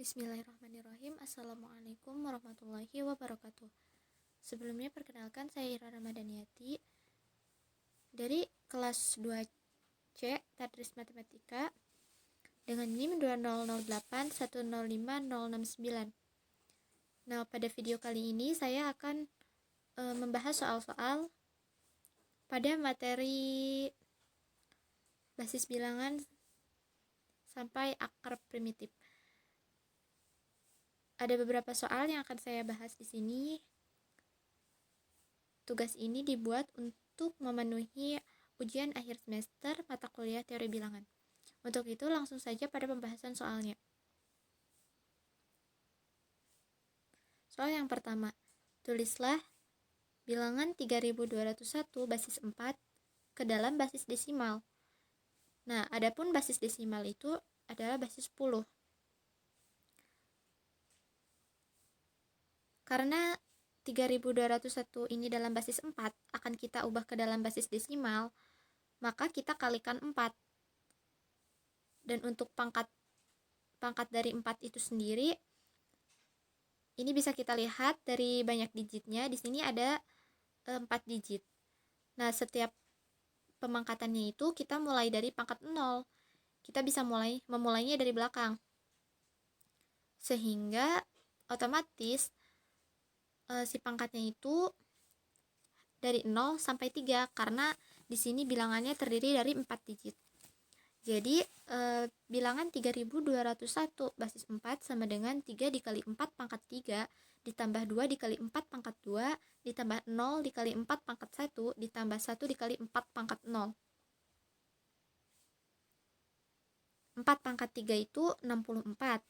Bismillahirrahmanirrahim. Assalamualaikum warahmatullahi wabarakatuh. Sebelumnya perkenalkan, saya Ira Ramadhaniyati dari kelas 2C Tadris Matematika dengan NIM 20081050069. Nah, pada video kali ini saya akan membahas soal-soal pada materi basis bilangan sampai akar primitif. Ada beberapa soal yang akan saya bahas di sini. Tugas ini dibuat untuk memenuhi ujian akhir semester mata kuliah teori bilangan. Untuk itu langsung saja pada pembahasan soalnya. Soal yang pertama, tulislah bilangan 3201 basis 4 ke dalam basis desimal. Nah, adapun basis desimal itu adalah basis 10. Karena 3201 ini dalam basis 4 akan kita ubah ke dalam basis desimal, maka kita kalikan 4. Dan untuk pangkat dari 4 itu sendiri, ini bisa kita lihat dari banyak digitnya. Di sini ada 4 digit. Nah, setiap pemangkatannya itu kita mulai dari pangkat 0. Kita bisa memulainya dari belakang. Sehingga otomatis si pangkatnya itu dari 0 sampai 3 karena di sini bilangannya terdiri dari 4 digit. Jadi bilangan 3201 basis 4 sama dengan 3 dikali 4 pangkat 3 ditambah 2 dikali 4 pangkat 2 ditambah 0 dikali 4 pangkat 1 ditambah 1 dikali 4 pangkat 0. 4 pangkat 3 itu 64.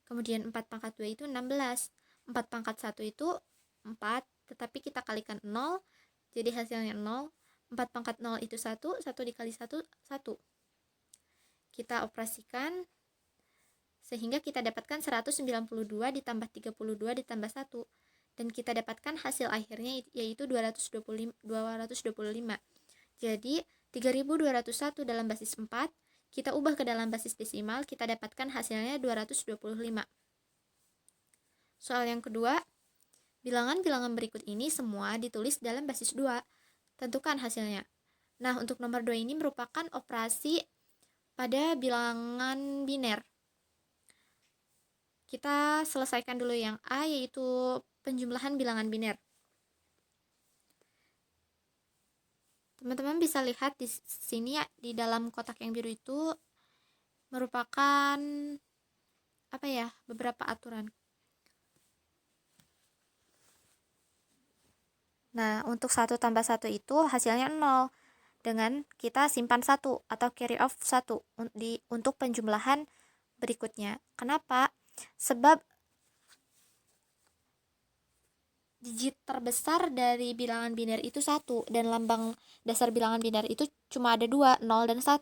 Kemudian 4 pangkat 2 itu 16. 4 pangkat 1 itu 4, tetapi kita kalikan 0, jadi hasilnya 0. 4 pangkat 0 itu 1, 1 dikali 1, 1. Kita operasikan sehingga kita dapatkan 192 ditambah 32 ditambah 1. Dan kita dapatkan hasil akhirnya yaitu 225. Jadi 3201 dalam basis 4, kita ubah ke dalam basis desimal, kita dapatkan hasilnya 225. Soal yang kedua, bilangan-bilangan berikut ini semua ditulis dalam basis 2. Tentukan hasilnya. Nah, untuk nomor 2 ini merupakan operasi pada bilangan biner. Kita selesaikan dulu yang A, yaitu penjumlahan bilangan biner. Teman-teman bisa lihat di sini ya, di dalam kotak yang biru itu merupakan beberapa aturan. Nah, untuk 1 tambah 1 itu hasilnya 0. Dengan kita simpan 1 atau carry off 1 untuk penjumlahan berikutnya. Kenapa? Sebab digit terbesar dari bilangan biner itu 1 dan lambang dasar bilangan biner itu cuma ada 2, 0 dan 1.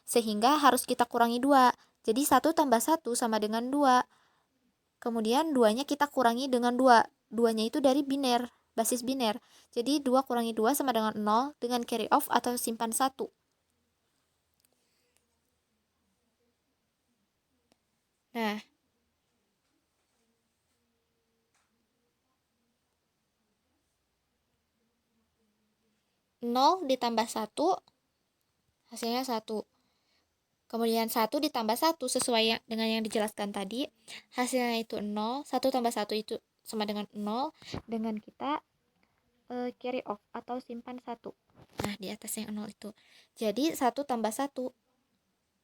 Sehingga harus kita kurangi 2. Jadi 1 tambah 1 sama dengan 2. Kemudian 2-nya kita kurangi dengan 2. 2-nya itu dari biner, basis biner. Jadi 2 kurangi 2 sama dengan 0 dengan carry off atau simpan 1. Nah, nol ditambah 1 hasilnya 1. Kemudian 1 ditambah 1 sesuai dengan yang dijelaskan tadi, hasilnya itu 0. 1 tambah 1 itu sama dengan 0 dengan kita carry off atau simpan 1. Nah, di atas yang 0 itu. Jadi 1 tambah 1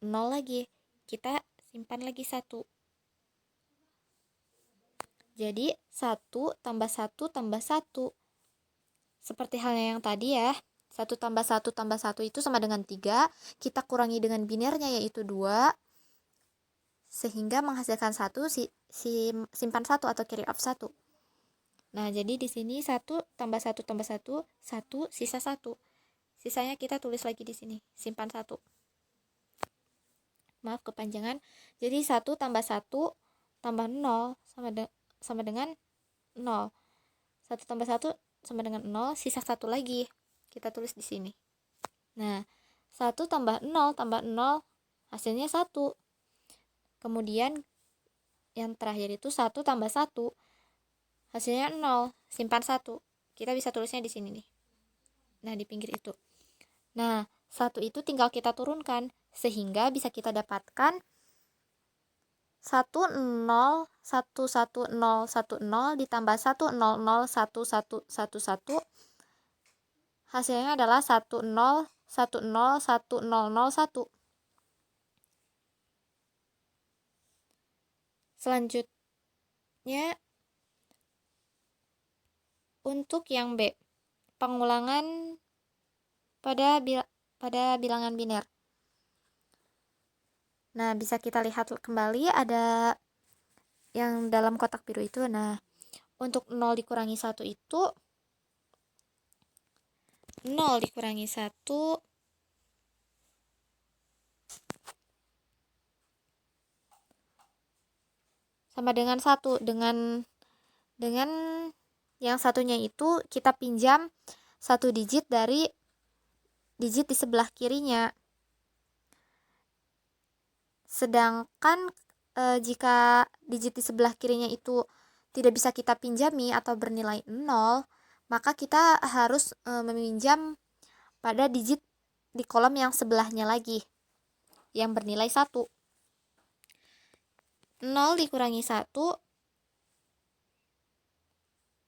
0 lagi. Kita simpan lagi 1. Jadi 1 tambah 1 tambah 1. Seperti halnya yang tadi ya. 1 tambah 1 tambah 1 itu sama dengan 3. Kita kurangi dengan binernya yaitu 2. Sehingga menghasilkan 1, simpan 1 atau carry off 1. Nah, jadi di sini 1 tambah 1 tambah 1, 1 sisa 1. Sisanya kita tulis lagi di sini, simpan 1. Maaf kepanjangan. Jadi 1 tambah 1 tambah 0 sama dengan 0. 1 tambah 1 sama dengan 0, sisa 1 lagi. Kita tulis di sini. Nah, 1 tambah 0 hasilnya 1. Kemudian yang terakhir itu 1 tambah 1, hasilnya 0, simpan 1. Kita bisa tulisnya di sini nih. Nah, di pinggir itu. Nah, 1 itu tinggal kita turunkan, sehingga bisa kita dapatkan 1 0 1 1 0 1 0 ditambah 1 0 0 1 1 1 1, hasilnya adalah 1 0 1 0 1 0 0 1. Selanjutnya untuk yang B, pengulangan pada bilangan biner. Nah, bisa kita lihat kembali ada yang dalam kotak biru itu. Nah, untuk 0 dikurangi 1 itu 0 dikurangi 1 sama dengan 1. Dengan yang satunya itu kita pinjam 1 digit dari digit di sebelah kirinya. Sedangkan jika digit di sebelah kirinya itu tidak bisa kita pinjami atau bernilai 0, maka kita harus meminjam pada digit di kolom yang sebelahnya lagi yang bernilai 1. 0 dikurangi 1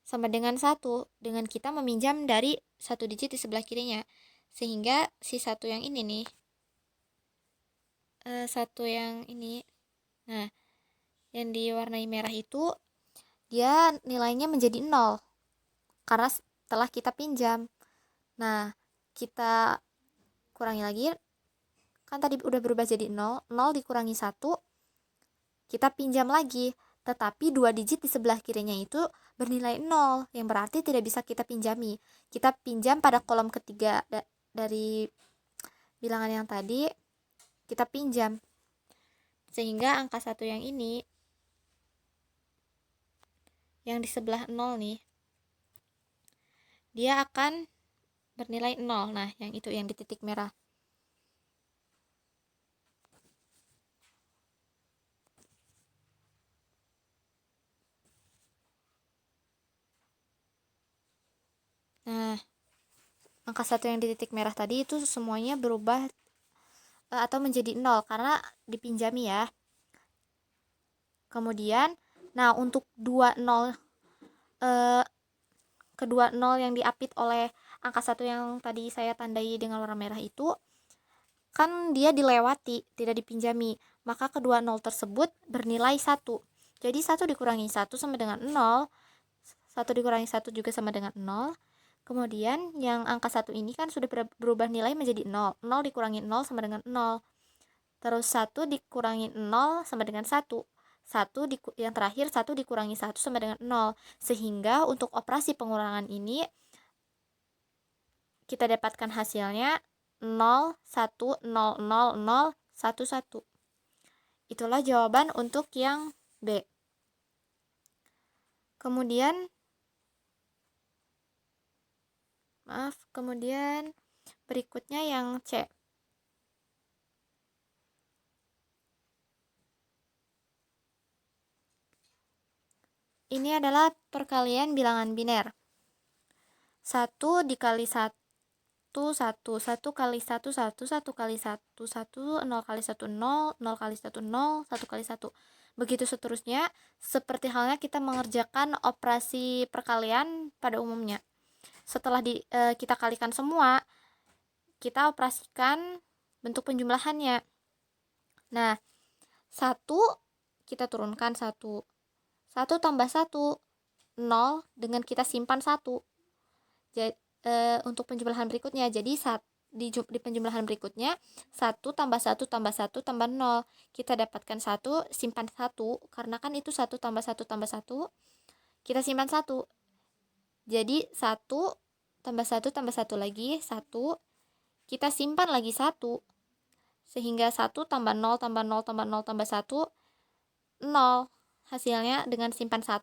sama dengan 1, dengan kita meminjam dari 1 digit di sebelah kirinya. Sehingga si 1 yang ini nih, 1 yang ini, nah, yang diwarnai merah itu dia nilainya menjadi 0 karena setelah kita pinjam. Nah, kita kurangi lagi, kan tadi udah berubah jadi 0, 0 dikurangi 1, kita pinjam lagi, tetapi 2 digit di sebelah kirinya itu bernilai 0, yang berarti tidak bisa kita pinjami. Kita pinjam pada kolom ketiga dari bilangan yang tadi, kita pinjam. Sehingga angka 1 yang ini, yang di sebelah 0 nih, dia akan bernilai 0. Nah, yang itu yang di titik merah. Nah, angka 1 yang di titik merah tadi itu semuanya berubah atau menjadi 0 karena dipinjami ya. Kemudian, nah untuk 2 0, kedua 0 yang diapit oleh angka 1 yang tadi saya tandai dengan warna merah itu, kan dia dilewati, tidak dipinjami. Maka kedua 0 tersebut bernilai 1. Jadi 1 dikurangi 1 sama dengan 0, 1 dikurangi 1 juga sama dengan 0. Kemudian yang angka 1 ini kan sudah berubah nilai menjadi 0. 0 dikurangi 0 sama dengan 0. Terus 1 dikurangi 0 sama dengan 1. Yang terakhir 1 dikurangi 1 sama dengan 0. Sehingga untuk operasi pengurangan ini kita dapatkan hasilnya 0 1 0 0 0 1 1. Itulah jawaban untuk yang B. Kemudian berikutnya yang C. Ini adalah perkalian bilangan biner. 1 dikali 1 1, 1 kali 1 1, 1 kali 1 1, 0 kali 1 0, 0 kali 1 0, 1 kali 1. Begitu seterusnya, seperti halnya kita mengerjakan operasi perkalian pada umumnya. Setelah kita kalikan semua, kita operasikan bentuk penjumlahannya. Nah, 1 kita turunkan 1. 1 tambah 1 0 dengan kita simpan 1. Jadi untuk penjumlahan berikutnya, jadi di penjumlahan berikutnya 1 tambah 1 tambah 1 tambah 0, kita dapatkan 1, simpan 1 karena kan itu 1 tambah 1 tambah 1, kita simpan 1. Jadi 1 tambah 1 tambah 1 lagi 1, kita simpan lagi 1, sehingga 1 tambah 0 tambah 0 tambah 0 tambah 1 0. Hasilnya dengan simpan 1,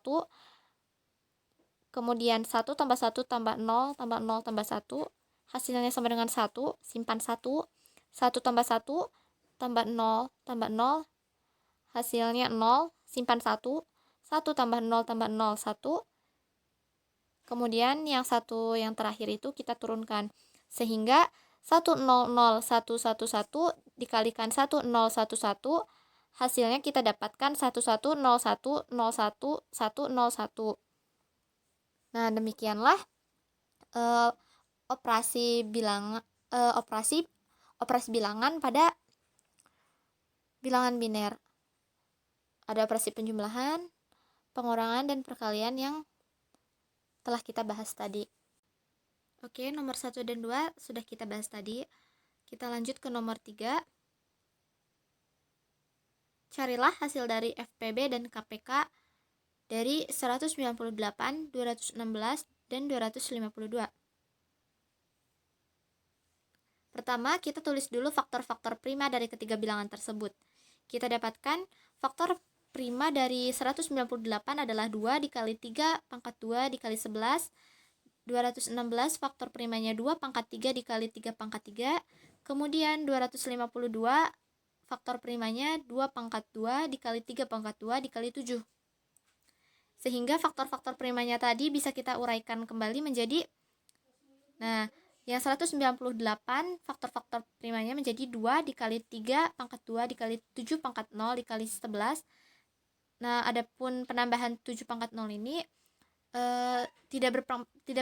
kemudian 1 tambah 1 tambah 0 tambah 0 tambah 1, hasilnya sama dengan 1, simpan 1, 1 tambah 1 tambah 0 tambah 0, hasilnya 0, simpan 1, 1 tambah 0 tambah 0, 1. Kemudian yang satu yang terakhir itu kita turunkan. Sehingga 100,111 dikalikan 1011, hasilnya kita dapatkan 1101011101. Nah, demikianlah operasi bilangan pada bilangan biner. Ada operasi penjumlahan, pengurangan, dan perkalian yang telah kita bahas tadi. Oke, nomor 1 dan 2 sudah kita bahas tadi. Kita lanjut ke nomor 3. Carilah hasil dari FPB dan KPK dari 198, 216, dan 252. Pertama, kita tulis dulu faktor-faktor prima dari ketiga bilangan tersebut. Kita dapatkan faktor prima dari 198 adalah 2 dikali 3 pangkat 2 dikali 11. 216 faktor primanya 2 pangkat 3 dikali 3 pangkat 3. Kemudian 252 faktor primanya 2 pangkat 2 dikali 3 pangkat 2 dikali 7. Sehingga faktor-faktor primanya tadi bisa kita uraikan kembali menjadi, nah, yang 198 faktor-faktor primanya menjadi 2 dikali 3 pangkat 2 dikali 7 pangkat 0 dikali 11. Nah, adapun penambahan 7 pangkat 0 ini tidak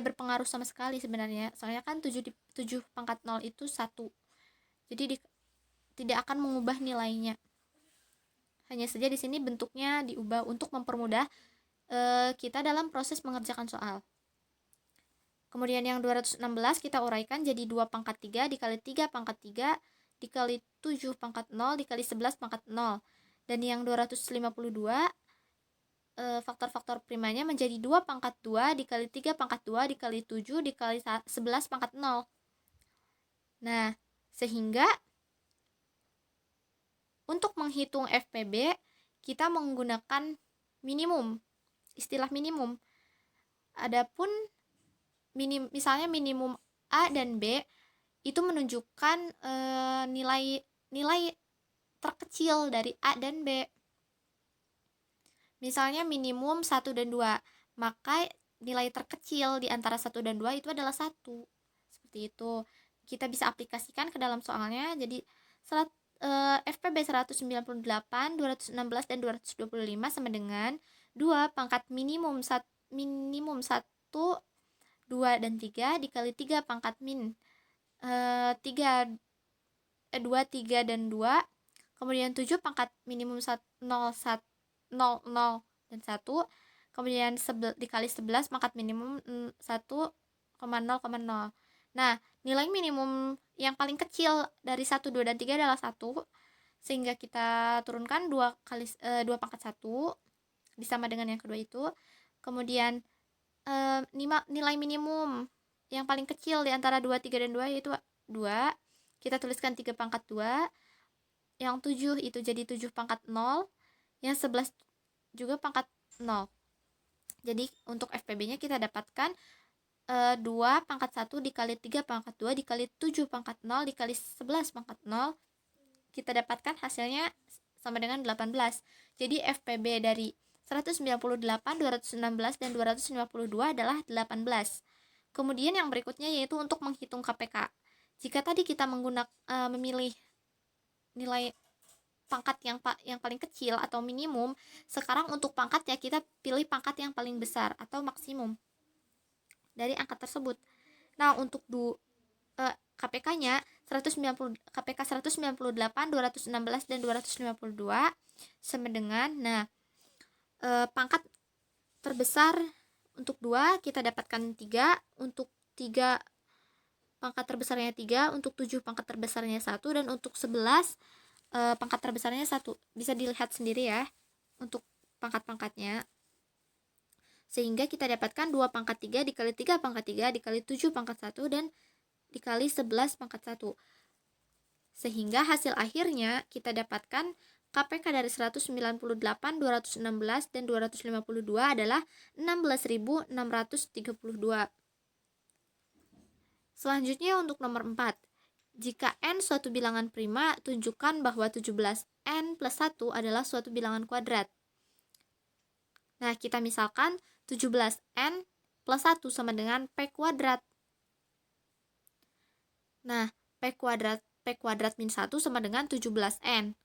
berpengaruh sama sekali sebenarnya. Soalnya kan 7 pangkat 0 itu 1. Jadi tidak akan mengubah nilainya. Hanya saja di sini bentuknya diubah untuk mempermudah kita dalam proses mengerjakan soal. Kemudian yang 216 kita uraikan jadi 2 pangkat 3 dikali 3 pangkat 3 dikali 7 pangkat 0 dikali 11 pangkat 0. Dan yang 252 faktor-faktor primanya menjadi 2 pangkat 2 dikali 3 pangkat 2 dikali 7 dikali 11 pangkat 0. Nah, sehingga untuk menghitung FPB kita menggunakan minimum, istilah minimum. Adapun misalnya minimum A dan B itu menunjukkan nilai terkecil dari A dan B. Misalnya minimum 1 dan 2, maka nilai terkecil di antara 1 dan 2 itu adalah 1. Seperti itu. Kita bisa aplikasikan ke dalam soalnya. Jadi FPB 198, 216, dan 225 sama dengan 2 pangkat minimum 1, 2, dan 3 dikali 3 pangkat min 2, 3, dan 2. Kemudian 7 pangkat minimum 0, 0, 0, dan 1. Kemudian dikali 11 pangkat minimum 1,0,0. Nah, nilai minimum yang paling kecil dari 1, 2, dan 3 adalah 1. Sehingga kita turunkan 2 pangkat 1 disama dengan yang kedua itu. Kemudian nilai minimum yang paling kecil di antara 2, 3, dan 2 yaitu 2. Kita tuliskan 3 pangkat 2. Yang 7 itu jadi 7 pangkat 0. Yang 11 juga pangkat 0. Jadi untuk FPB-nya kita dapatkan 2 pangkat 1 dikali 3 pangkat 2 dikali 7 pangkat 0 dikali 11 pangkat 0. Kita dapatkan hasilnya sama dengan 18. Jadi FPB dari 198, 216, dan 252 adalah 18. Kemudian yang berikutnya yaitu untuk menghitung KPK. Jika tadi kita memilih nilai pangkat yang paling kecil atau minimum, sekarang untuk pangkat ya kita pilih pangkat yang paling besar atau maksimum dari angka tersebut. Nah, untuk KPK-nya KPK 198, 216, dan 252 sama dengan pangkat terbesar untuk 2 kita dapatkan 3, untuk 3 pangkat terbesarnya 3, untuk 7 pangkat terbesarnya 1, dan untuk 11 pangkat terbesarnya 1. Bisa dilihat sendiri ya untuk pangkat-pangkatnya. Sehingga kita dapatkan 2 pangkat 3 dikali 3 pangkat 3 dikali 7 pangkat 1 dan dikali 11 pangkat 1. Sehingga hasil akhirnya kita dapatkan KPK dari 198, 216, dan 252 adalah 16.632. Selanjutnya untuk nomor 4. Jika n suatu bilangan prima, tunjukkan bahwa 17n plus 1 adalah suatu bilangan kuadrat. Nah, kita misalkan 17n plus 1 sama dengan p kuadrat. Nah, p kuadrat min 1 sama dengan 17n.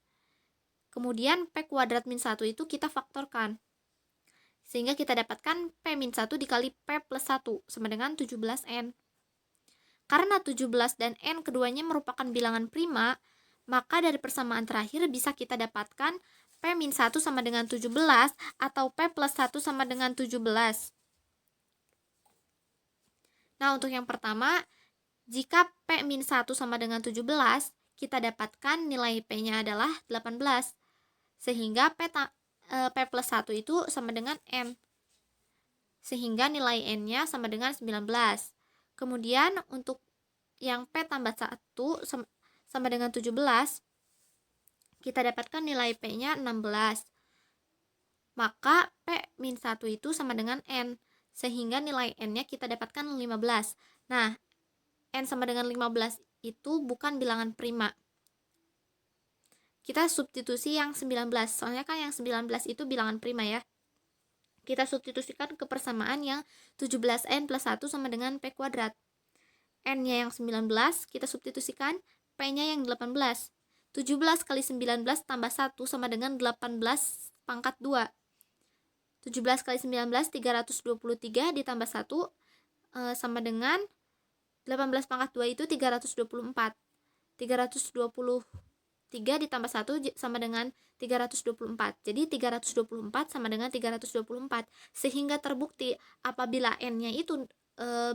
Kemudian p kuadrat min 1 itu kita faktorkan. Sehingga kita dapatkan p min 1 dikali p plus 1 sama dengan 17n. Karena 17 dan n keduanya merupakan bilangan prima, maka dari persamaan terakhir bisa kita dapatkan p min 1 sama dengan 17 atau p plus 1 sama dengan 17. Nah, untuk yang pertama, jika p min 1 sama dengan 17, kita dapatkan nilai p-nya adalah 18. Sehingga p plus 1 itu sama dengan n. Sehingga nilai n-nya sama dengan 19. Kemudian untuk yang p tambah 1 sama dengan 17, kita dapatkan nilai p-nya 16. Maka p min 1 itu sama dengan n. Sehingga nilai n-nya kita dapatkan 15. Nah, n sama dengan 15 itu bukan bilangan prima. Kita substitusi yang 19, soalnya kan yang 19 itu bilangan prima ya. Kita substitusikan ke persamaan yang 17n plus 1 sama dengan p kuadrat. N-nya yang 19, kita substitusikan, P-nya yang 18. 17 kali 19 tambah 1 sama dengan 18 pangkat 2. 17 kali 19, 323 ditambah 1 sama dengan 18 pangkat 2 itu 324. 323 ditambah 1 sama dengan 324. Jadi 324 sama dengan 324. Sehingga terbukti apabila N-nya itu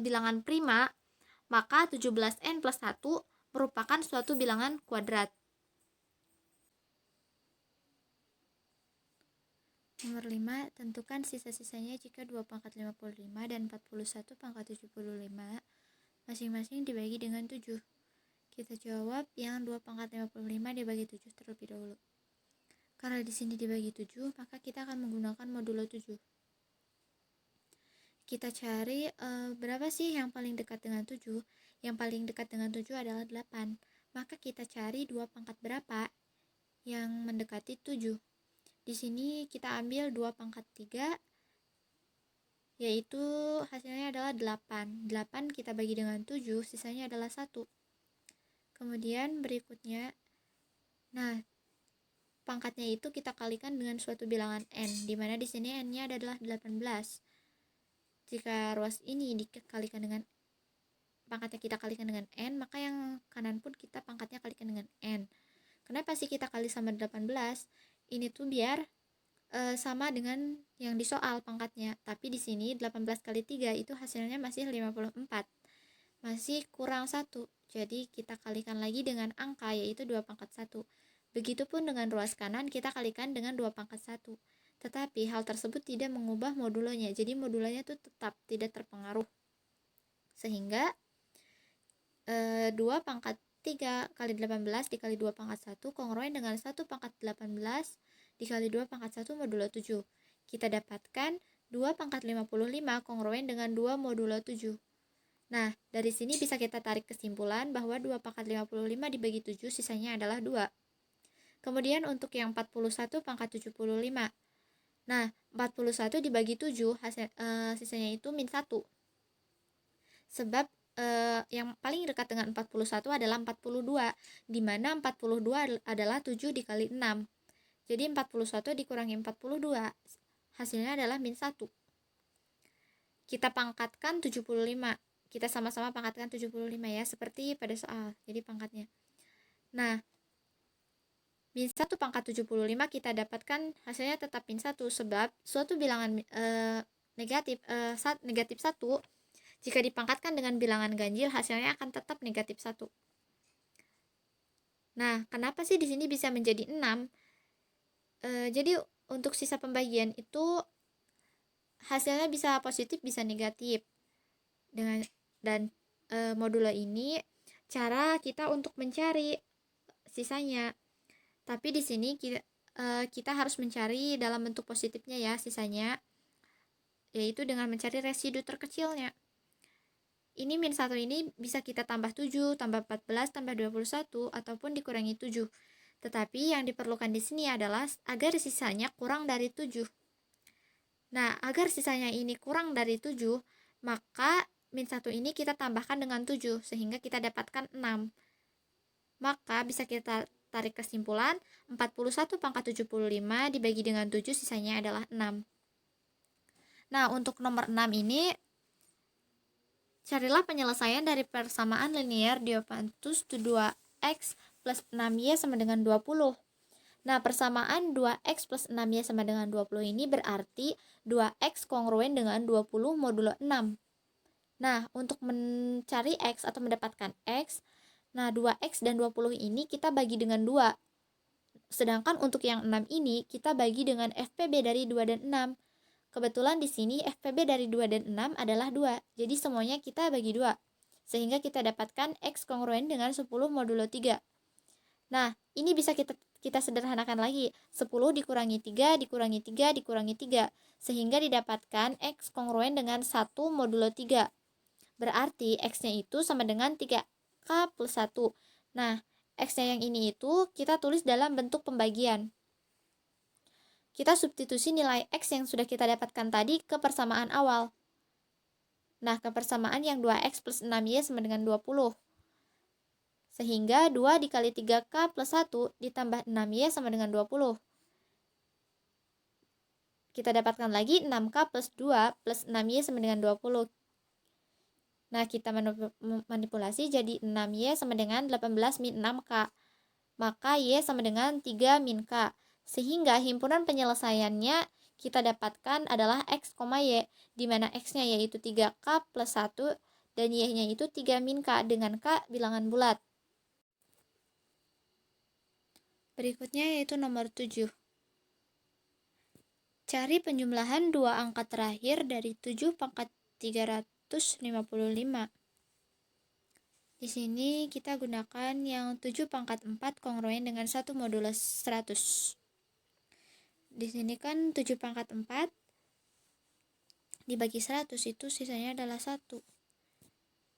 bilangan prima, maka 17n plus 1 merupakan suatu bilangan kuadrat. Nomor 5, tentukan sisa-sisanya jika 2 pangkat 55 dan 41 pangkat 75 masing-masing dibagi dengan 7. Kita jawab yang 2 pangkat 55 dibagi 7 terlebih dahulu. Karena di sini dibagi 7, maka kita akan menggunakan modulo 7. Kita cari berapa sih yang paling dekat dengan 7? Yang paling dekat dengan 7 adalah 8. Maka kita cari 2 pangkat berapa yang mendekati 7. Di sini kita ambil 2 pangkat 3, yaitu hasilnya adalah 8. 8 kita bagi dengan 7, sisanya adalah 1. Kemudian berikutnya, nah, pangkatnya itu kita kalikan dengan suatu bilangan n, di mana di sini n-nya adalah 18. Jika ruas ini dikalikan dengan pangkatnya kita kalikan dengan n, maka yang kanan pun kita pangkatnya kalikan dengan n. Kenapa sih kita kali sama 18? Ini tuh biar sama dengan yang di soal pangkatnya. Tapi di sini 18 kali 3 itu hasilnya masih 54. Masih kurang 1. Jadi kita kalikan lagi dengan angka, yaitu 2 pangkat 1. Begitupun dengan ruas kanan, kita kalikan dengan 2 pangkat 1. Tetapi hal tersebut tidak mengubah modulonya. Jadi modulonya itu tetap tidak terpengaruh. Sehingga 2 pangkat 3 kali 18 dikali 2 pangkat 1 kongruen dengan 1 pangkat 18 dikali 2 pangkat 1 modulo 7. Kita dapatkan 2 pangkat 55 kongruen dengan 2 modulo 7. Nah, dari sini bisa kita tarik kesimpulan bahwa 2 pangkat 55 dibagi 7 sisanya adalah 2. Kemudian untuk yang 41 pangkat 75. Nah, 41 dibagi 7 sisanya itu min 1. Sebab yang paling dekat dengan 41 adalah 42, di mana 42 adalah 7 dikali 6. Jadi 41 dikurangi 42, hasilnya adalah min 1. Kita pangkatkan 75. Kita sama-sama pangkatkan 75 ya, seperti pada soal. Jadi pangkatnya. Nah, min 1 pangkat 75 kita dapatkan hasilnya tetap min 1, sebab suatu bilangan negatif 1, jika dipangkatkan dengan bilangan ganjil hasilnya akan tetap negatif 1. Nah, kenapa sih di sini bisa menjadi 6? Jadi untuk sisa pembagian itu hasilnya bisa positif bisa negatif. Dan modulo ini cara kita untuk mencari sisanya. Tapi di sini kita harus mencari dalam bentuk positifnya ya sisanya, yaitu dengan mencari residu terkecilnya. Ini min 1 ini bisa kita tambah 7, tambah 14, tambah 21, ataupun dikurangi 7. Tetapi yang diperlukan di sini adalah agar sisanya kurang dari 7. Nah, agar sisanya ini kurang dari 7, maka min 1 ini kita tambahkan dengan 7, sehingga kita dapatkan 6. Maka bisa kita tarik kesimpulan, 41 pangkat 75 dibagi dengan 7, sisanya adalah 6. Nah, untuk nomor 6 ini, carilah penyelesaian dari persamaan linier Diophantus 2x plus 6y sama dengan 20. Nah, persamaan 2x plus 6y sama dengan 20 ini berarti 2x kongruen dengan 20 modulo 6. Nah, untuk mencari x atau mendapatkan x, nah 2x dan 20 ini kita bagi dengan 2. Sedangkan untuk yang 6 ini kita bagi dengan FPB dari 2 dan 6. Kebetulan di sini FPB dari 2 dan 6 adalah 2. Jadi semuanya kita bagi 2. Sehingga kita dapatkan X kongruen dengan 10 modulo 3. Nah, ini bisa kita sederhanakan lagi. 10 dikurangi 3, dikurangi 3, dikurangi 3. Sehingga didapatkan X kongruen dengan 1 modulo 3. Berarti X-nya itu sama dengan 3K plus 1. Nah, X-nya yang ini itu kita tulis dalam bentuk pembagian. Kita substitusi nilai X yang sudah kita dapatkan tadi ke persamaan awal. Nah, ke persamaan yang 2X plus 6Y sama dengan 20. Sehingga 2 dikali 3K plus 1 ditambah 6Y sama dengan 20. Kita dapatkan lagi 6K plus 2 plus 6Y sama dengan 20. Nah, kita manipulasi jadi 6Y sama dengan 18 min 6K. Maka Y sama dengan 3 min K. Sehingga himpunan penyelesaiannya kita dapatkan adalah X, Y, di mana X-nya yaitu 3K plus 1 dan Y-nya itu 3 min K dengan K bilangan bulat. Berikutnya yaitu nomor 7. Cari penjumlahan dua angka terakhir dari 7 pangkat 355. Di sini kita gunakan yang 7 pangkat 4 kongruen dengan 1 modulo 100. Di sini kan 7 pangkat 4 dibagi 100 itu sisanya adalah 1.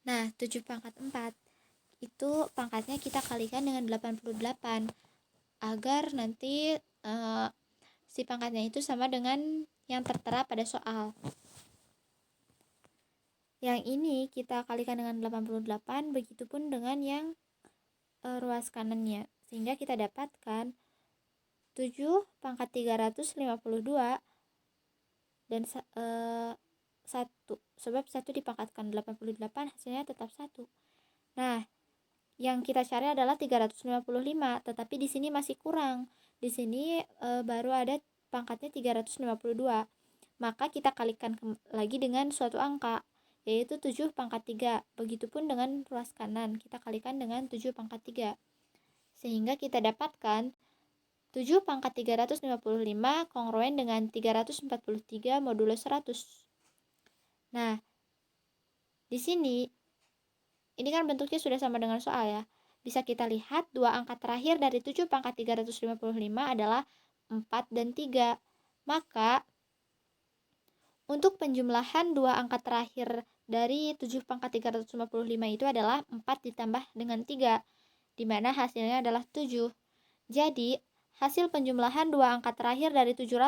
Nah, 7 pangkat 4 itu pangkatnya kita kalikan dengan 88 agar nanti si pangkatnya itu sama dengan yang tertera pada soal. Yang ini kita kalikan dengan 88, begitupun dengan yang ruas kanannya. Sehingga kita dapatkan 7 pangkat 352 dan 1. Sebab 1 dipangkatkan 88 hasilnya tetap 1. Nah, yang kita cari adalah 355, tetapi di sini masih kurang. Di sini baru ada pangkatnya 352. Maka kita kalikan lagi dengan suatu angka, yaitu 7 pangkat 3. Begitupun dengan ruas kanan, kita kalikan dengan 7 pangkat 3. Sehingga kita dapatkan 7 pangkat 355 kongruen dengan 343 modulo 100. Nah, di sini, ini kan bentuknya sudah sama dengan soal ya. Bisa kita lihat dua angka terakhir dari 7 pangkat 355 adalah 4 dan 3. Maka, untuk penjumlahan dua angka terakhir dari 7 pangkat 355 itu adalah 4 ditambah dengan 3, di mana hasilnya adalah 7. Jadi, hasil penjumlahan dua angka terakhir dari 7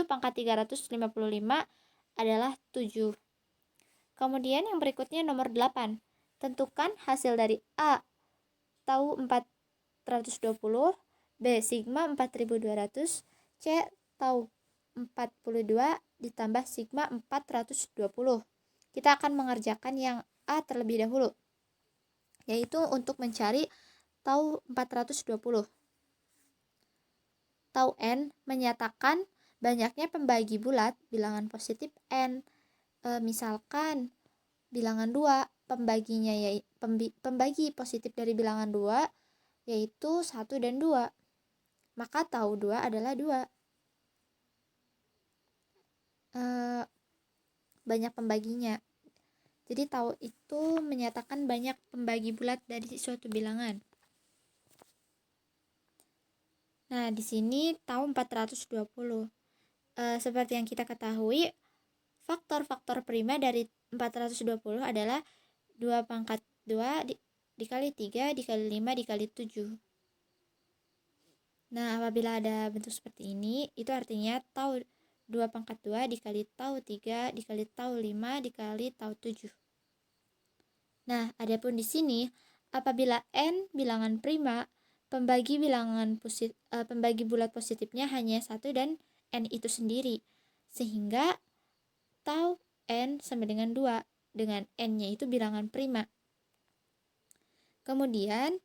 pangkat 355 adalah 7. Kemudian yang berikutnya nomor 8. Tentukan hasil dari A tau 420, B sigma 4200, C tau 42 ditambah sigma 420. Kita akan mengerjakan yang A terlebih dahulu, yaitu untuk mencari tau 420. Tau N menyatakan banyaknya pembagi bulat bilangan positif N. Misalkan bilangan 2, pembagi positif dari bilangan 2 yaitu 1 dan 2. Maka tau 2 adalah 2. Banyak pembaginya. Jadi tau itu menyatakan banyak pembagi bulat dari suatu bilangan. Nah, di sini tau 420. seperti yang kita ketahui, faktor-faktor prima dari 420 adalah 2 pangkat 2 dikali 3 dikali 5 dikali 7. Nah, apabila ada bentuk seperti ini, itu artinya tau 2 pangkat 2 dikali tau 3 dikali tau 5 dikali tau 7. Nah, adapun di sini, apabila n bilangan prima, pembagi bulat positifnya hanya 1 dan n itu sendiri. Sehingga tau n sama dengan 2, dengan n-nya itu bilangan prima. Kemudian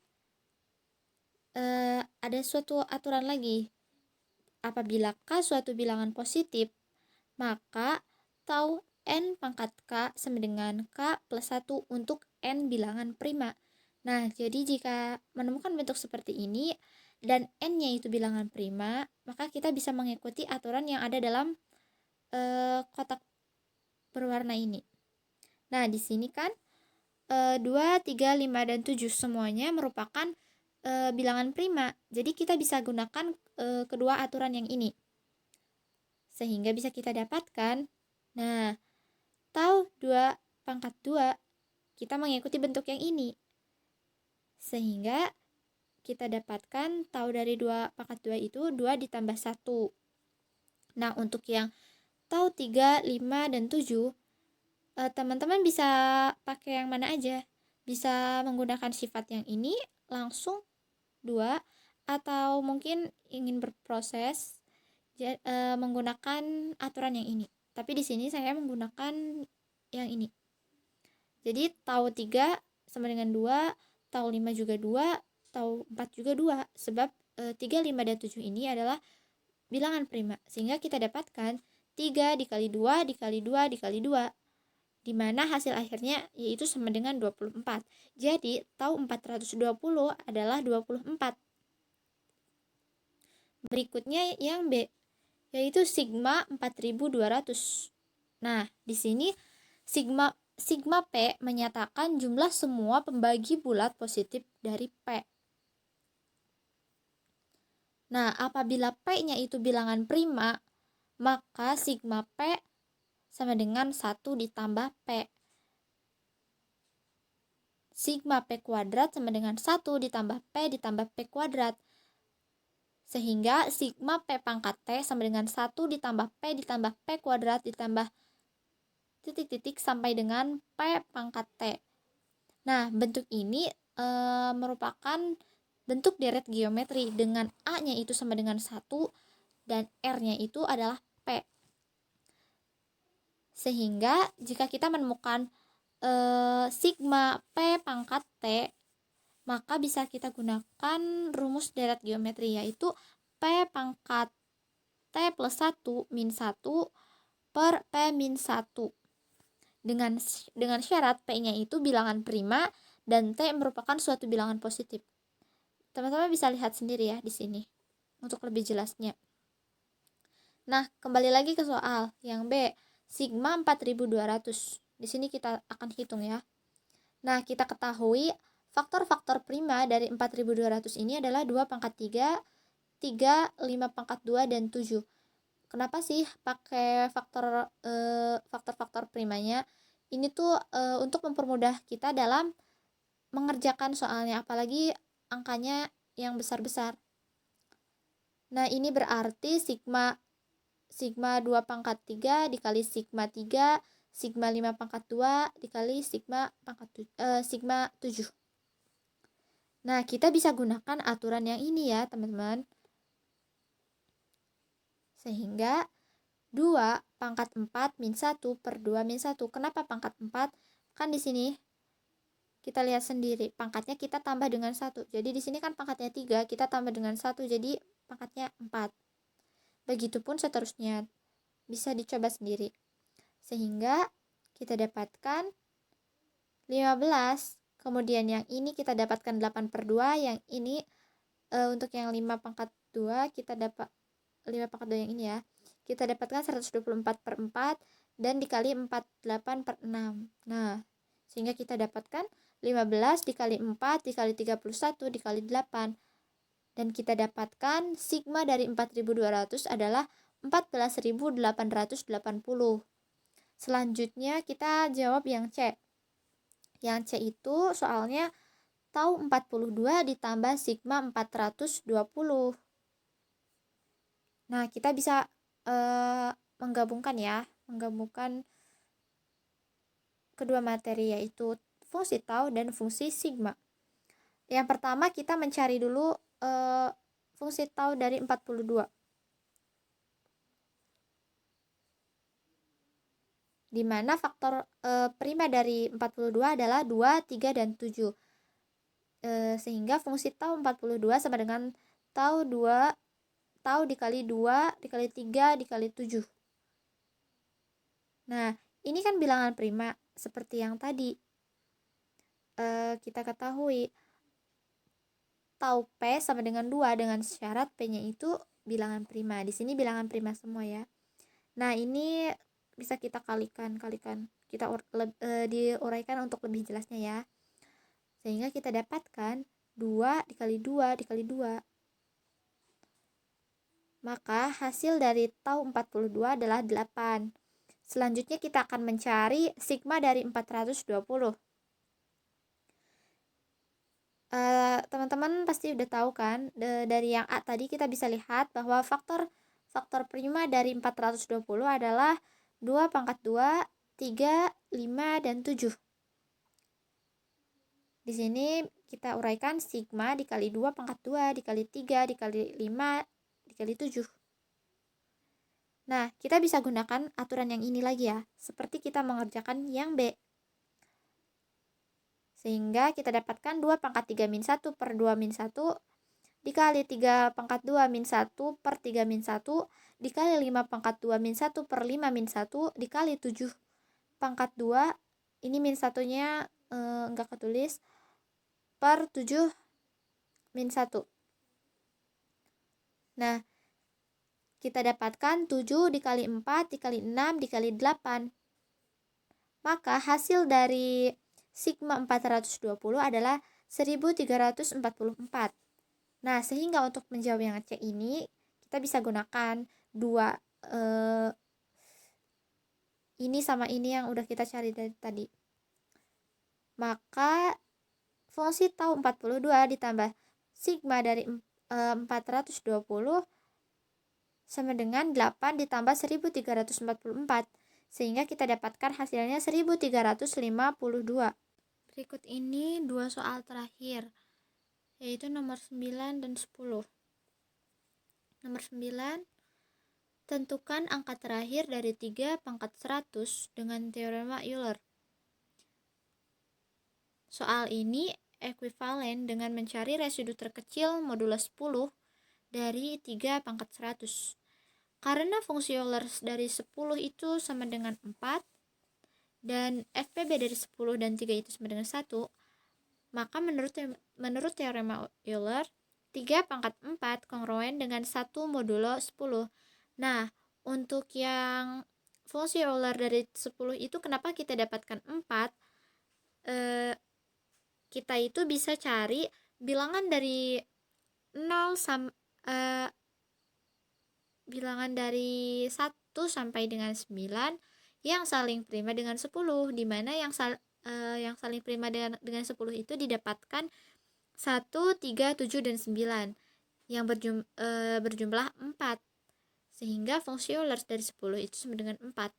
ada suatu aturan lagi. Apabila k suatu bilangan positif, maka tau n pangkat k sama dengan k plus 1 untuk n bilangan prima. Nah, jadi jika menemukan bentuk seperti ini dan n-nya itu bilangan prima, maka kita bisa mengikuti aturan yang ada dalam kotak berwarna ini. Nah, di sini kan 2, 3, 5, dan 7 semuanya merupakan bilangan prima. Jadi kita bisa gunakan kedua aturan yang ini. Sehingga bisa kita dapatkan, nah, tau 2 pangkat 2, kita mengikuti bentuk yang ini. Sehingga kita dapatkan tau dari 2 pangkat 2 itu 2 ditambah 1. Nah, untuk yang tau 3, 5, dan 7, teman-teman bisa pakai yang mana aja. Bisa menggunakan sifat yang ini langsung 2, atau mungkin ingin berproses menggunakan aturan yang ini. Tapi di sini saya menggunakan yang ini. Jadi tau 3 sama dengan 2, tau 5 juga 2, tau 4 juga 2. Sebab 3, 5, dan 7 ini adalah bilangan prima. Sehingga kita dapatkan 3 dikali 2 dikali 2 dikali 2. Di mana hasil akhirnya yaitu sama dengan 24. Jadi tau 420 adalah 24. Berikutnya yang B, yaitu sigma 4200. Nah, di sini sigma P menyatakan jumlah semua pembagi bulat positif dari P. Nah, apabila P-nya itu bilangan prima, maka sigma P sama dengan 1 ditambah P. Sigma P kuadrat sama dengan 1 ditambah P ditambah P kuadrat. Sehingga sigma P pangkat T sama dengan 1 ditambah P ditambah P kuadrat ditambah titik-titik sampai dengan P pangkat T. Nah, bentuk ini merupakan bentuk deret geometri dengan A-nya itu sama dengan 1 dan R-nya itu adalah P. Sehingga jika kita menemukan sigma P pangkat T, maka bisa kita gunakan rumus deret geometri, yaitu P pangkat T plus 1 min 1 per P min 1. Dengan syarat P-nya itu bilangan prima dan T merupakan suatu bilangan positif. Teman-teman bisa lihat sendiri ya di sini untuk lebih jelasnya. Nah, kembali lagi ke soal yang B, sigma 4200. Di sini kita akan hitung ya. Nah, kita ketahui faktor-faktor prima dari 4200 ini adalah 2 pangkat 3, 3, 5 pangkat 2, dan 7. Kenapa sih pakai faktor-faktor primanya? Ini tuh untuk mempermudah kita dalam mengerjakan soalnya, apalagi angkanya yang besar-besar. Nah, ini berarti sigma 2 pangkat 3 dikali sigma 3, sigma 5 pangkat 2 dikali sigma 7. Nah, kita bisa gunakan aturan yang ini ya, teman-teman. Sehingga 2 pangkat 4 min 1 per 2 min 1. Kenapa pangkat 4? Kan di sini kita lihat sendiri, pangkatnya kita tambah dengan 1. Jadi di sini kan pangkatnya 3, kita tambah dengan 1, jadi pangkatnya 4. Begitupun seterusnya, bisa dicoba sendiri. Sehingga kita dapatkan 15. Kemudian yang ini kita dapatkan 8 per 2. Yang ini untuk yang 5 pangkat 2 kita dapat 5 pangkat 2 yang ini ya. Kita dapatkan 124 per 4 dan dikali 48 per 6. Nah, sehingga kita dapatkan 15 dikali 4 dikali 31 dikali 8. Dan kita dapatkan sigma dari 4200 adalah 14.880. Selanjutnya kita jawab yang C. Yang C itu soalnya tau 42 ditambah sigma 420. Nah, kita bisa menggabungkan kedua materi, yaitu fungsi tau dan fungsi sigma. Yang pertama kita mencari dulu fungsi tau dari 42. Di mana faktor prima dari 42 adalah 2, 3, dan 7. Sehingga fungsi tau 42 sama dengan tau dikali 2 dikali 3 dikali 7. Nah, ini kan bilangan prima seperti yang tadi. Kita ketahui tau P sama dengan 2 dengan syarat P-nya itu bilangan prima. Di sini bilangan prima semua ya. Nah, ini bisa kita kalikan. Kita diuraikan untuk lebih jelasnya ya. Sehingga kita dapatkan 2 dikali 2 dikali 2. Maka hasil dari tau 42 adalah 8. Selanjutnya kita akan mencari sigma dari 420. Teman-teman pasti udah tahu kan, dari yang A tadi kita bisa lihat bahwa faktor prima dari 420 adalah 2 pangkat 2, 3, 5, dan 7. Di sini kita uraikan sigma dikali 2 pangkat 2 dikali 3 dikali 5 dikali 7. Nah, kita bisa gunakan aturan yang ini lagi ya, seperti kita mengerjakan yang B. Sehingga kita dapatkan 2 pangkat 3 min 1 per 2 min 1 dikali 3 pangkat 2 min 1 per 3 min 1 dikali 5 pangkat 2 min 1 per 5 min 1 dikali 7 pangkat 2, ini min 1-nya enggak ketulis, per 7 min 1. Nah, kita dapatkan 7 dikali 4 dikali 6 dikali 8. Maka hasil dari sigma 420 adalah 1344. Nah, sehingga untuk menjawab yang C ini kita bisa gunakan dua ini sama ini yang udah kita cari dari tadi. Maka fungsi tau 42 ditambah sigma dari 420 sama dengan 8 ditambah 1344. Sehingga kita dapatkan hasilnya 1352. Berikut ini dua soal terakhir, yaitu nomor 9 dan 10. Nomor 9, tentukan angka terakhir dari 3 pangkat 100 dengan teorema Euler. Soal ini ekuivalen dengan mencari residu terkecil modulo 10 dari 3 pangkat 100. Karena fungsi Euler dari 10 itu sama dengan 4 dan FPB dari 10 dan 3 itu sama dengan 1, maka menurut teorema Euler 3 pangkat 4 kongruen dengan 1 modulo 10. Nah, untuk yang fungsi Euler dari 10 itu kenapa kita dapatkan 4? Kita itu bisa cari bilangan dari 0 bilangan dari 1 sampai dengan 9 yang saling prima dengan 10, di mana yang saling prima dengan 10 itu didapatkan 1, 3, 7, dan 9 yang berjumlah 4. Sehingga fungsi Euler dari 10 itu sama dengan 4.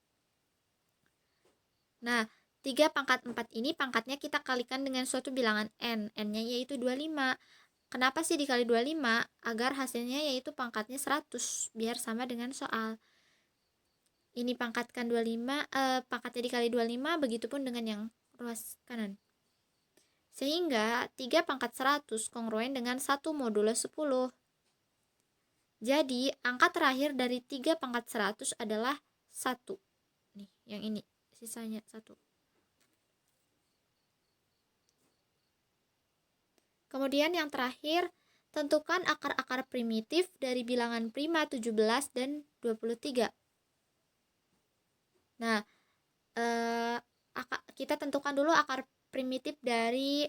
Nah, 3 pangkat 4 ini pangkatnya kita kalikan dengan suatu bilangan n. N-nya yaitu 25. Kenapa sih dikali 25? Agar hasilnya yaitu pangkatnya 100, biar sama dengan soal. Ini pangkatkan 25, pangkatnya dikali 25, begitupun dengan yang ruas kanan. Sehingga 3 pangkat 100 kongruen dengan 1 modulo 10. Jadi, angka terakhir dari 3 pangkat 100 adalah 1. Nih, yang ini, sisanya 1. Kemudian yang terakhir, tentukan akar-akar primitif dari bilangan prima 17 dan 23. Nah, kita tentukan dulu akar primitif dari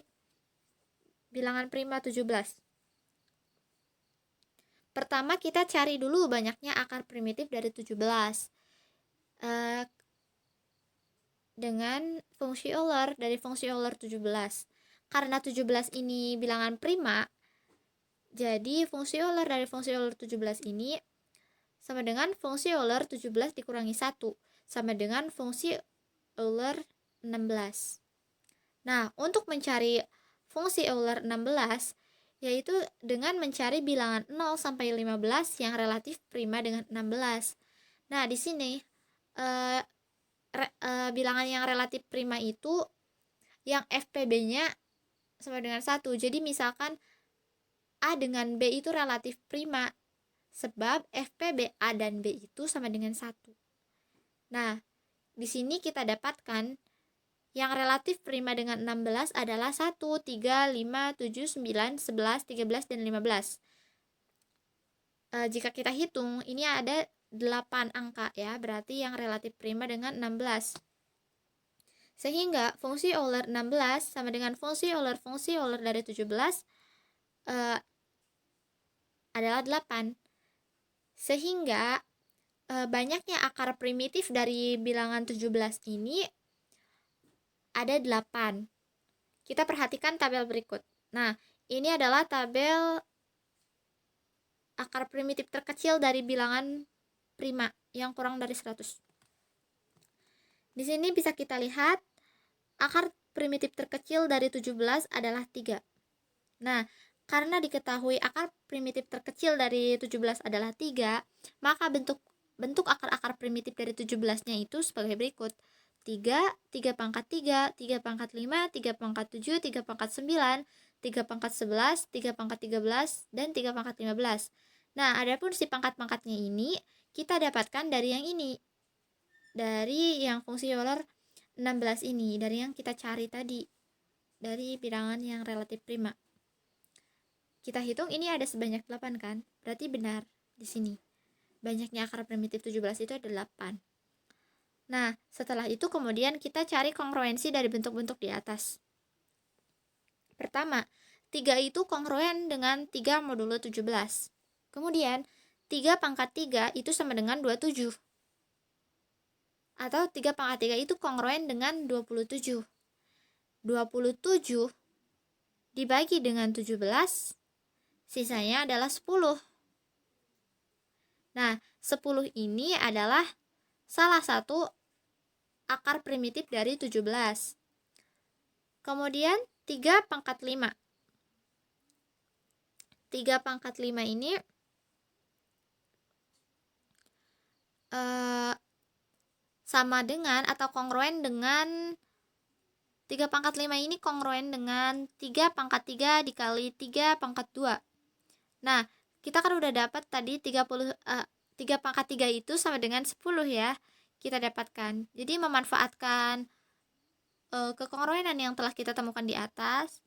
bilangan prima 17. Pertama kita cari dulu banyaknya akar primitif dari 17 dengan fungsi Euler dari fungsi Euler 17. Karena 17 ini bilangan prima, jadi fungsi Euler dari fungsi Euler 17 ini sama dengan fungsi Euler 17 dikurangi 1, sama dengan fungsi Euler 16. Nah, untuk mencari fungsi Euler 16, yaitu dengan mencari bilangan 0 sampai 15 yang relatif prima dengan 16. Nah, di sini bilangan yang relatif prima itu yang FPB-nya sama dengan 1. Jadi misalkan A dengan B itu relatif prima, sebab FPB A dan B itu sama dengan 1. Nah, di sini kita dapatkan yang relatif prima dengan 16 adalah 1, 3, 5, 7, 9, 11, 13, dan 15. Jika kita hitung, ini ada 8 angka ya, berarti yang relatif prima dengan 16. Sehingga fungsi Euler 16 sama dengan fungsi Euler dari 17 adalah 8. Sehingga banyaknya akar primitif dari bilangan 17 ini ada 8. Kita perhatikan tabel berikut. Nah, ini adalah tabel akar primitif terkecil dari bilangan prima yang kurang dari 100. Di sini bisa kita lihat akar primitif terkecil dari 17 adalah 3. Nah, karena diketahui akar primitif terkecil dari 17 adalah 3, maka bentuk akar-akar primitif dari 17-nya itu sebagai berikut. 3, 3 pangkat 3, 3 pangkat 5, 3 pangkat 7, 3 pangkat 9, 3 pangkat 11, 3 pangkat 13, dan 3 pangkat 15. Nah, adapun si pangkat-pangkatnya ini kita dapatkan dari yang ini. Dari yang fungsi Euler 16 ini, dari yang kita cari tadi, dari bilangan yang relatif prima. Kita hitung ini ada sebanyak 8 kan? Berarti benar di sini. Banyaknya akar primitif 17 itu ada 8. Nah, setelah itu kemudian kita cari kongruensi dari bentuk-bentuk di atas. Pertama, 3 itu kongruen dengan 3 modulo 17. Kemudian, 3 pangkat 3 itu sama dengan 27. Atau 3 pangkat 3 itu kongruen dengan 27. 27 dibagi dengan 17, sisanya adalah 10. Nah, 10 ini adalah salah satu akar primitif dari 17. Kemudian 3 pangkat 5. 3 pangkat 5 ini sama dengan atau kongruen dengan 3 pangkat 5 ini kongruen dengan 3 pangkat 3 dikali 3 pangkat 2. Nah, kita kan udah dapat tadi 3 pangkat 3 itu sama dengan 10 ya. Kita dapatkan. Jadi memanfaatkan kekongruenan yang telah kita temukan di atas,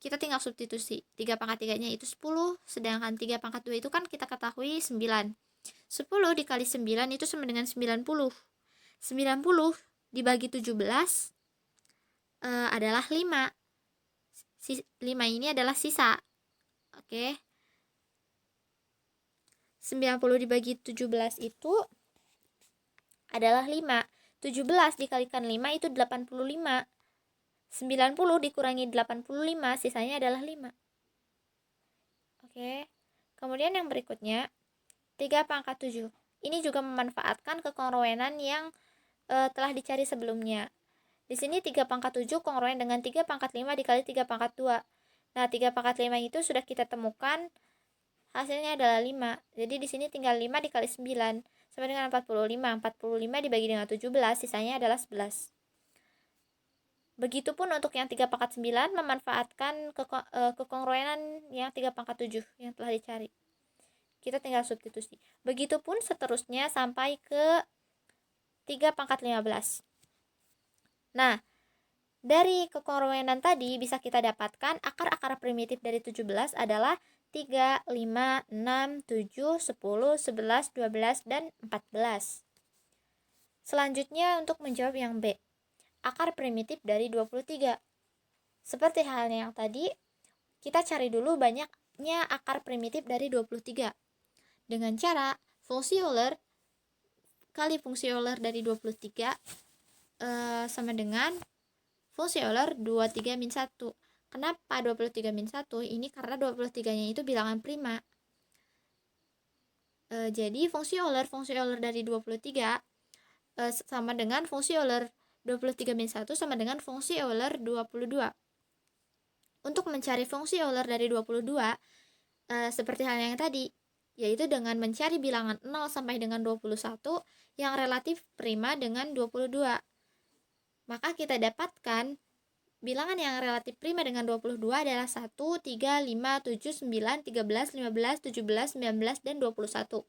kita tinggal substitusi. 3 pangkat 3-nya itu 10, sedangkan 3 pangkat 2 itu kan kita ketahui 9. 10 dikali 9 itu sama dengan 90. 90 dibagi 17 adalah 5. 5 ini adalah sisa. Oke. 90 dibagi 17 itu adalah 5. 17 dikalikan 5 itu 85. 90 dikurangi 85, sisanya adalah 5. Oke. Kemudian yang berikutnya, 3 pangkat 7. Ini juga memanfaatkan kekongruenan yang telah dicari sebelumnya. Di sini 3 pangkat 7 kongruen dengan 3 pangkat 5 dikali 3 pangkat 2. Nah, 3 pangkat 5 itu sudah kita temukan, hasilnya adalah 5. Jadi di sini tinggal 5 dikali 9 sama dengan 45. 45 dibagi dengan 17, sisanya adalah 11. Begitupun untuk yang 3 pangkat 9 memanfaatkan kekongruenan yang 3 pangkat 7 yang telah dicari. Kita tinggal substitusi. Begitupun seterusnya sampai ke 3 pangkat 15. Nah, dari kekongruenan tadi bisa kita dapatkan akar-akar primitif dari 17 adalah 3, 5, 6, 7, 10, 11, 12, dan 14. Selanjutnya untuk menjawab yang B, akar primitif dari 23. Seperti halnya yang tadi, kita cari dulu terciptanya akar primitif dari 23 dengan cara fungsi Euler kali fungsi Euler dari 23 sama dengan fungsi Euler 23 min 1. Kenapa 23 min 1? Ini karena 23-nya itu bilangan prima. Jadi fungsi Euler dari 23 sama dengan fungsi Euler 23 min 1 sama dengan fungsi Euler 22. Untuk mencari fungsi Euler dari 22, seperti halnya yang tadi, yaitu dengan mencari bilangan 0 sampai dengan 21 yang relatif prima dengan 22. Maka kita dapatkan bilangan yang relatif prima dengan 22 adalah 1, 3, 5, 7, 9, 13, 15, 17, 19, dan 21.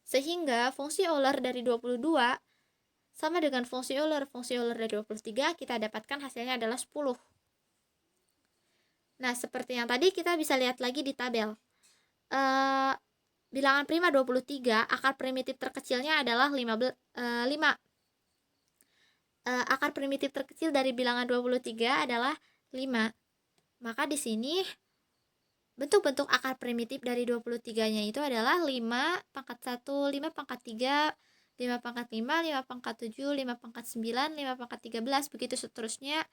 Sehingga fungsi Euler dari 22 sama dengan fungsi Euler dari 23, kita dapatkan hasilnya adalah 10. Nah, seperti yang tadi kita bisa lihat lagi di tabel. Bilangan prima 23, akar primitif terkecilnya adalah 5. Akar primitif terkecil dari bilangan 23 adalah 5. Maka di sini bentuk-bentuk akar primitif dari 23-nya itu adalah 5 pangkat 1, 5 pangkat 3, 5 pangkat 5, 5 pangkat 7, 5 pangkat 9, 5 pangkat 13, begitu seterusnya.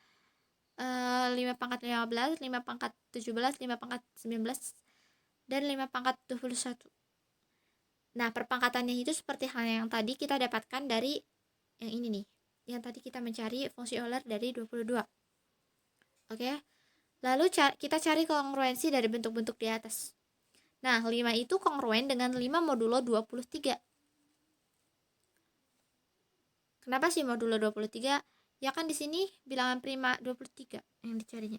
5 pangkat 15, 5 pangkat 17, 5 pangkat 19, dan 5 pangkat 21. Nah, perpangkatannya itu seperti hal yang tadi kita dapatkan dari yang ini nih. Yang tadi kita mencari fungsi Euler dari 22. Oke. Lalu kita cari kongruensi dari bentuk-bentuk di atas. Nah, 5 itu kongruen dengan 5 modulo 23. Kenapa sih modulo 23? Ya kan di sini bilangan prima 23 yang dicarinya.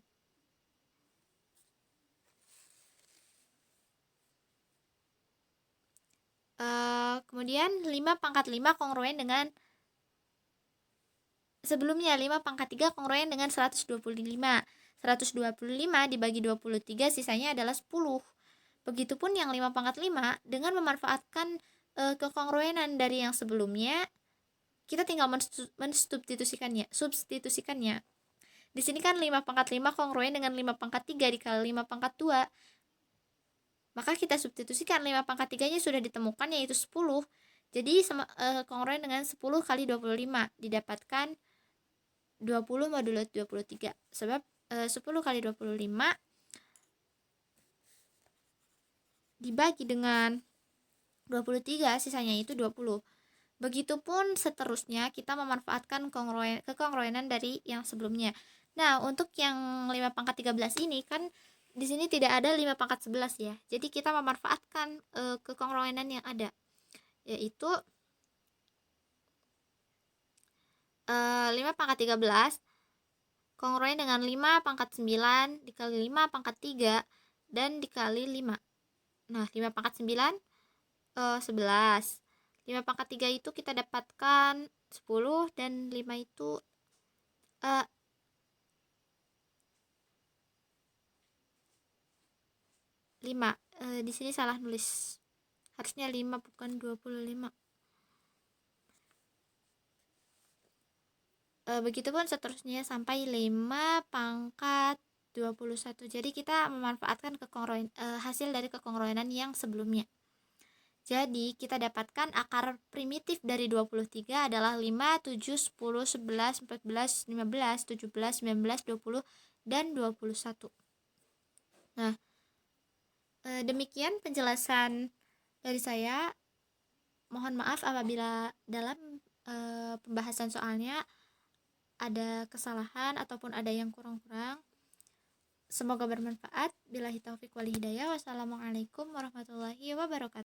Kemudian 5 pangkat 5 kongruen dengan sebelumnya 5 pangkat 3 kongruen dengan 125. 125 dibagi 23 sisanya adalah 10. Begitupun yang 5 pangkat 5 dengan memanfaatkan kekongruenan dari yang sebelumnya, kita tinggal substitusikannya. Di sini kan 5 pangkat 5 kongruen dengan 5 pangkat 3 dikali 5 pangkat 2. Maka kita substitusikan 5 pangkat 3-nya sudah ditemukan yaitu 10. Jadi kongruen dengan 10 kali 25 didapatkan 20 modulo 23. Sebab 10 kali 25 dibagi dengan 23 sisanya itu 20. Begitupun seterusnya kita memanfaatkan kekongruenan dari yang sebelumnya. Nah, untuk yang 5 pangkat 13 ini kan di sini tidak ada 5 pangkat 11 ya. Jadi kita memanfaatkan kekongruenan yang ada, yaitu 5 pangkat 13 kongruen dengan 5 pangkat 9 dikali 5 pangkat 3 dan dikali 5. Nah, 5 pangkat 9 11. 5 pangkat 3 itu kita dapatkan 10 dan 5 itu 5. Di sini salah nulis. Harusnya 5 bukan 25. Begitupun seterusnya sampai 5 pangkat 21. Jadi kita memanfaatkan hasil dari kekongruenan yang sebelumnya. Jadi kita dapatkan akar primitif dari 23 adalah 5, 7, 10, 11, 14, 15, 17, 19, 20, dan 21. Nah, demikian penjelasan dari saya. Mohon maaf apabila dalam pembahasan soalnya ada kesalahan ataupun ada yang kurang-kurang. Semoga bermanfaat. Billahi taufik wal hidayah. Wassalamualaikum warahmatullahi wabarakatuh.